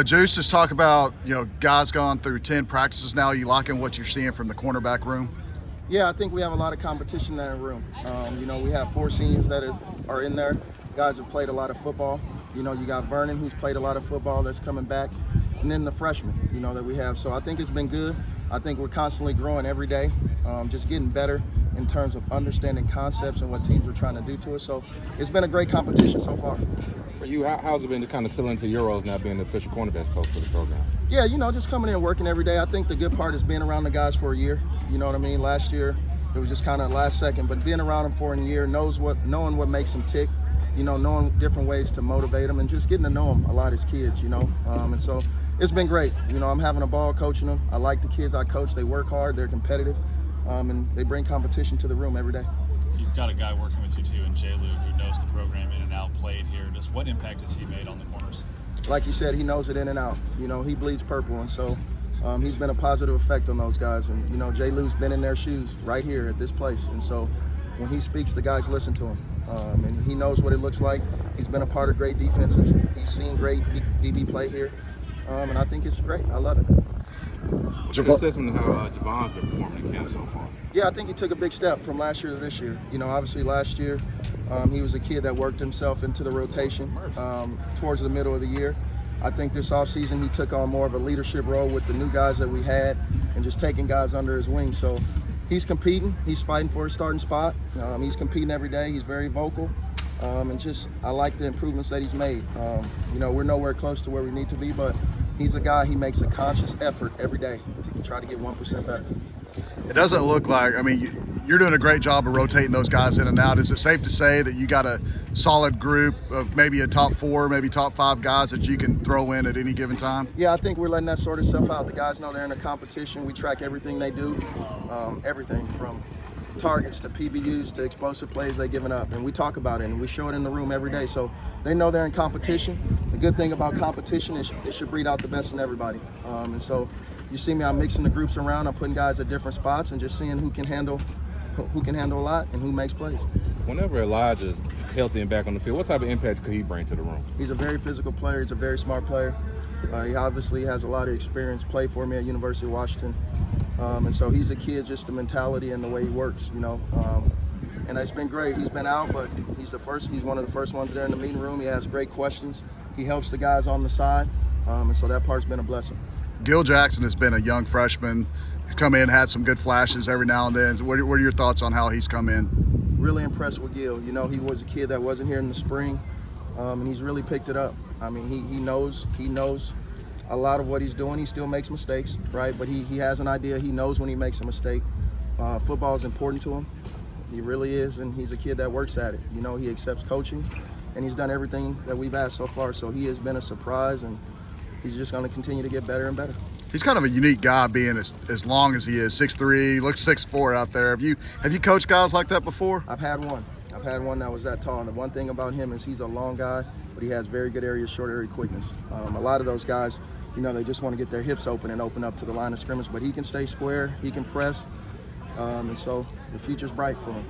Juice, just talk about, guys gone through 10 practices now. You liking what you're seeing from the cornerback room? Yeah, I think we have a lot of competition in that room. We have 4 seniors that are in there. Guys have played a lot of football. You got Vernon, who's played a lot of football, that's coming back. And then the freshmen, that we have. So I think it's been good. I think we're constantly growing every day, just getting better in terms of understanding concepts and what teams are trying to do to us. So it's been a great competition so far. For you, how's it been to kind of settle into your roles now being the official cornerbacks coach for the program? Yeah, just coming in and working every day. I think the good part is being around the guys for a year. You know what I mean? Last year, it was just kind of last second, but being around them for a year, knowing what makes them tick, knowing different ways to motivate them and just getting to know them a lot as kids, and so it's been great. I'm having a ball coaching them. I like the kids I coach. They work hard, they're competitive, and they bring competition to the room every day. You've got a guy working with you too in J. Lou who knows the program in and out, played here. Just what impact has he made on the corners? Like you said, he knows it in and out. He bleeds purple, and so he's been a positive effect on those guys. And J. Lou's been in their shoes right here at this place, and so when he speaks, the guys listen to him, and he knows what it looks like. He's been a part of great defenses. He's seen great DB play here, and I think it's great. I love it. What's your assessment of how Javon's been performing in camp so far? Yeah, I think he took a big step from last year to this year. Obviously last year he was a kid that worked himself into the rotation towards the middle of the year. I think this offseason he took on more of a leadership role with the new guys that we had and just taking guys under his wing. So he's competing. He's fighting for a starting spot. He's competing every day. He's very vocal. And I like the improvements that he's made. We're nowhere close to where we need to be, but he's a guy, he makes a conscious effort every day to try to get 1% better. It doesn't look like, you're doing a great job of rotating those guys in and out. Is it safe to say that you got a solid group of maybe a top 4, maybe top 5 guys that you can throw in at any given time? Yeah, I think we're letting that sort of stuff out. The guys know they're in a competition. We track everything they do, everything from targets to PBUs to explosive plays they're giving up. And we talk about it and we show it in the room every day. So they know they're in competition. The good thing about competition is it should breed out the best in everybody. And so you see me, I'm mixing the groups around. I'm putting guys at different spots and just seeing who can handle a lot and who makes plays. Whenever Elijah's healthy and back on the field, what type of impact could he bring to the room? He's a very physical player. He's a very smart player. He obviously has a lot of experience, played for me at University of Washington. And so he's a kid, just the mentality and the way he works, and it's been great. He's been out, but he's one of the first ones there in the meeting room. He has great questions. He helps the guys on the side, and so that part's been a blessing. Gil Jackson has been a young freshman. He's come in, had some good flashes every now and then. What are your thoughts on how he's come in? Really impressed with Gil. He was a kid that wasn't here in the spring, and he's really picked it up. He knows a lot of what he's doing. He still makes mistakes, right? But he has an idea. He knows when he makes a mistake. Football is important to him. He really is, and he's a kid that works at it. He accepts coaching, and he's done everything that we've asked so far. So he has been a surprise, and he's just going to continue to get better and better. He's kind of a unique guy, being as long as he is, 6'3", looks 6'4" out there. Have you coached guys like that before? I've had one that was that tall. And the one thing about him is he's a long guy, but he has very good short area quickness. A lot of those guys, they just want to get their hips open and open up to the line of scrimmage, but he can stay square, he can press, and so the future's bright for him.